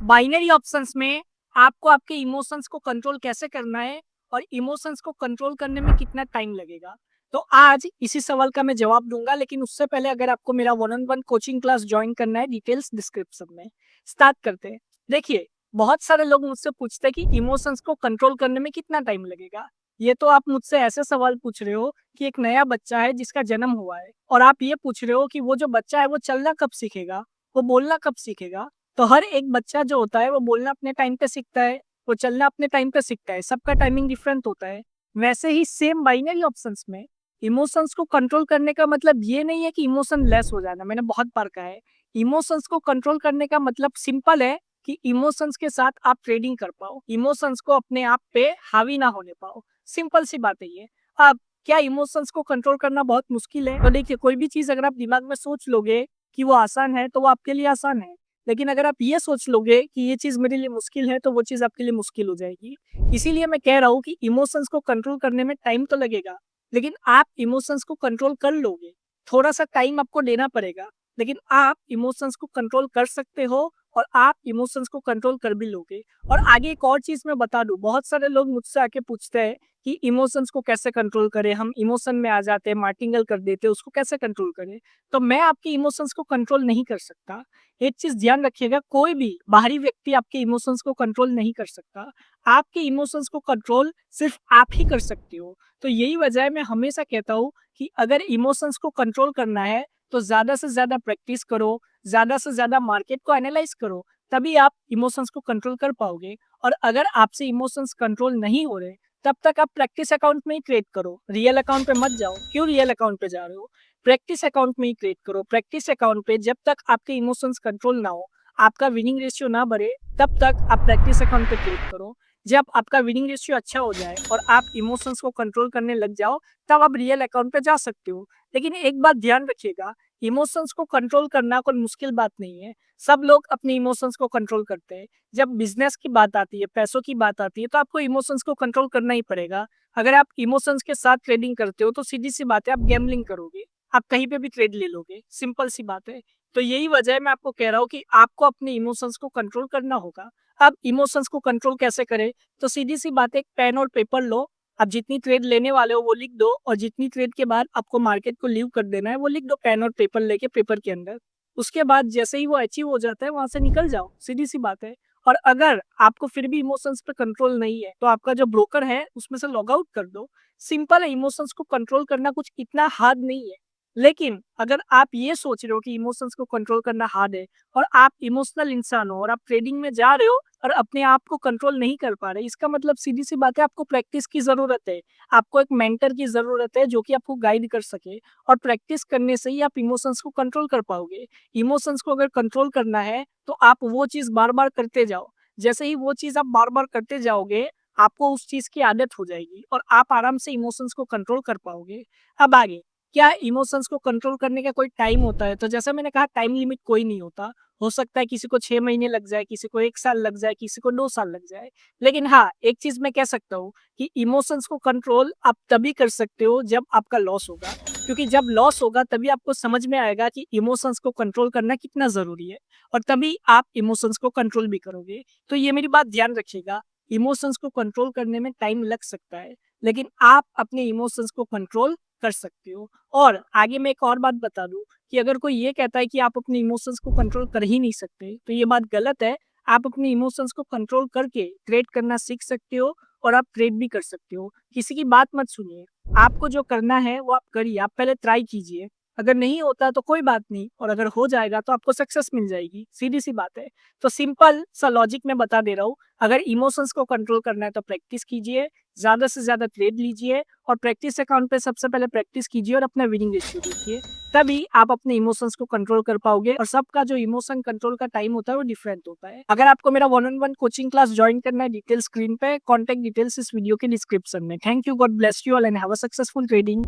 Binary options में आपको आपके इमोशंस को कंट्रोल कैसे करना है और इमोशंस को कंट्रोल करने में कितना टाइम लगेगा। तो आज इसी सवाल का मैं जवाब दूंगा, लेकिन उससे पहले अगर आपको मेरा one on one coaching class join करना है, डिटेल्स डिस्क्रिप्शन में। स्टार्ट करते हैं। देखिए, बहुत सारे लोग मुझसे पूछते हैं कि इमोशंस को कंट्रोल करने में कितना टाइम लगेगा। ये तो आप मुझसे ऐसे सवाल पूछ रहे हो कि एक नया बच्चा है जिसका जन्म हुआ है, और आप ये पूछ रहे हो कि वो जो बच्चा है वो चलना कब सीखेगा, वो बोलना कब सीखेगा। तो हर एक बच्चा जो होता है वो बोलना अपने टाइम पे सीखता है, वो चलना अपने टाइम पे सीखता है, सबका टाइमिंग डिफरेंट होता है। वैसे ही सेम बाइनरी ऑप्शंस में इमोशंस को कंट्रोल करने का मतलब ये नहीं है कि इमोशन लेस हो जाना। मैंने बहुत बार कहा है, इमोशंस को कंट्रोल करने का मतलब सिंपल है कि इमोशंस के साथ आप ट्रेडिंग कर पाओ, इमोशंस को अपने आप पे हावी ना होने पाओ। सिंपल सी बात है ये। अब क्या इमोशंस को कंट्रोल करना बहुत मुश्किल है? तो देखिए, कोई भी चीज अगर आप दिमाग में सोच लोगे कि वो आसान है तो वो आपके लिए आसान है, लेकिन अगर आप ये सोच लोगे कि ये चीज़ मेरे लिए मुश्किल है, तो वो चीज़ आपके लिए मुश्किल हो जाएगी। इसीलिए मैं कह रहा हूँ कि इमोशंस को कंट्रोल करने में टाइम तो लगेगा, लेकिन आप इमोशंस को कंट्रोल कर लोगे। थोड़ा-सा टाइम आपको देना पड़ेगा, लेकिन आप इमोशंस को कंट्रोल कर सकते हो और आप इमोशंस को कंट्रोल कर भी लोगे। और आगे एक और चीज़ मैं बता दूँ, बहुत सारे लोग मुझसे आके पूछते हैं कि इमोशंस को कैसे कंट्रोल करें? हम इमोशन में आ जाते हैं, मार्टिंगल कर देते हैं, उसको कैसे कंट्रोल करें? तो मैं आपके इमोशंस को कंट्रोल नहीं कर सकता। एक चीज ध्यान रखिएगा, कोई भी बाहरी व्यक्ति आपके इमोशंस को कंट्रोल नहीं कर सकता। आपके इमोशंस को कंट्रोल सिर्फ आप ही कर सकते हो। तो यही वजह है, मैं हमेशा कहता हूँ कि अगर इमोशंस को कंट्रोल करना है तो ज्यादा से ज्यादा प्रैक्टिस करो, ज्यादा से ज्यादा मार्केट को एनालाइज करो, तभी आप इमोशंस को कंट्रोल कर पाओगे। और अगर आपसे इमोशंस कंट्रोल नहीं हो रहे, तब तक आप प्रैक्टिस अकाउंट में ही ट्रेड करो, रियल अकाउंट पे मत जाओ। क्यों रियल अकाउंट पे जा रहे हो? प्रैक्टिस अकाउंट में ही क्रिएट करो। प्रैक्टिस अकाउंट पे जब तक आपके इमोशंस कंट्रोल ना हो, आपका विनिंग रेशियो ना बढ़े, तब तक आप प्रैक्टिस अकाउंट पे क्रिएट करो। जब आपका विनिंग रेशियो अच्छा हो जाए और आप इमोशंस को कंट्रोल करने लग जाओ, तब आप रियल अकाउंट पे जा सकते हो। लेकिन एक बात ध्यान रखिएगा, इमोशंस को कंट्रोल करना कोई मुश्किल बात नहीं है। सब लोग अपने इमोशंस को कंट्रोल करते हैं। जब बिजनेस की बात आती है, पैसों की बात आती है, तो आपको इमोशंस को कंट्रोल करना ही पड़ेगा। अगर आप इमोशंस के साथ ट्रेडिंग करते हो तो सीधी सी बात है, आप गैम्बलिंग करोगे, आप कहीं पे भी ट्रेड ले लोगे। सिंपल सी बात है। तो यही वजह है, मैं आपको कह रहा हूँ कि आपको अपने इमोशंस को कंट्रोल करना होगा। अब इमोशंस को कंट्रोल कैसे करें? तो सीधी सी बात है, एक पेन और पेपर लो। आप जितनी ट्रेड लेने वाले हो वो लिख दो, और जितनी ट्रेड के बाद आपको मार्केट को लीव कर देना है वो लिख दो पेन और पेपर लेके पेपर के अंदर। उसके बाद जैसे ही वो अचीव हो जाता है, वहां से निकल जाओ। सीधी सी बात है। और अगर आपको फिर भी इमोशंस पे कंट्रोल नहीं है, तो आपका जो ब्रोकर है उसमें से लॉग आउट कर दो। सिंपल है, इमोशंस को कंट्रोल करना कुछ इतना हार्ड नहीं है। लेकिन अगर आप ये सोच रहे हो कि इमोशंस को कंट्रोल करना हार्ड है, और आप इमोशनल इंसान हो और आप ट्रेडिंग में जा रहे हो और अपने आप को कंट्रोल नहीं कर पा रहे, इसका मतलब सीधी सी बात है, आपको प्रैक्टिस की जरूरत है। आपको एक मेंटर की जरूरत है जो कि आपको गाइड कर सके, और प्रैक्टिस करने से ही आप इमोशंस को कंट्रोल कर पाओगे। इमोशंस को अगर कंट्रोल करना है तो आप वो चीज बार बार करते जाओ। जैसे ही वो चीज आप बार बार करते जाओगे, आपको उस चीज की आदत हो जाएगी और आप आराम से इमोशंस को कंट्रोल कर पाओगे। अब आगे, क्या इमोशंस को कंट्रोल करने का कोई टाइम होता है? तो जैसा मैंने कहा, टाइम लिमिट कोई नहीं होता। हो सकता है किसी को 6 महीने लग जाए, किसी को 1 साल लग जाए, किसी को 2 साल लग जाए। लेकिन हाँ, एक चीज मैं कह सकता हूँ कि इमोशंस को कंट्रोल आप तभी कर सकते हो जब आपका लॉस होगा। क्योंकि जब लॉस होगा तभी आपको समझ में आएगा कि इमोशंस को कंट्रोल करना कितना जरूरी है, और तभी आप इमोशंस को कंट्रोल भी करोगे। तो ये मेरी बात ध्यान रखिएगा, इमोशंस को कंट्रोल करने में टाइम लग सकता है, लेकिन आप अपने इमोशंस को कंट्रोल कर सकते हो। और आगे मैं एक और बात बता दूं कि अगर कोई ये कहता है कि आप अपने इमोशंस को कंट्रोल कर ही नहीं सकते, तो ये बात गलत है। आप अपने इमोशंस को कंट्रोल करके ट्रेड करना सीख सकते हो, और आप ट्रेड भी कर सकते हो। किसी की बात मत सुनिए, आपको जो करना है वो आप करिए, आप पहले ट्राई कीजिए। अगर नहीं होता तो कोई बात नहीं, और अगर हो जाएगा तो आपको सक्सेस मिल जाएगी। सीधी सी बात है। तो सिंपल सा लॉजिक मैं बता दे रहा हूँ, अगर इमोशंस को कंट्रोल करना है तो प्रैक्टिस कीजिए, ज्यादा से ज्यादा ट्रेड लीजिए, और प्रैक्टिस अकाउंट पे सबसे पहले प्रैक्टिस कीजिए और अपना विनिंग रेशियो देखिए। तभी आप अपने इमोशंस को कंट्रोल कर पाओगे, और सबका जो इमोशन कंट्रोल का टाइम होता है वो डिफरेंट होता है। अगर आपको मेरा one on one coaching class join करना है, डिटेल स्क्रीन पे, कॉन्टेक्ट डिटेल्स इस वीडियो के डिस्क्रिप्शन में। Thank you, God bless you all and have a successful trading.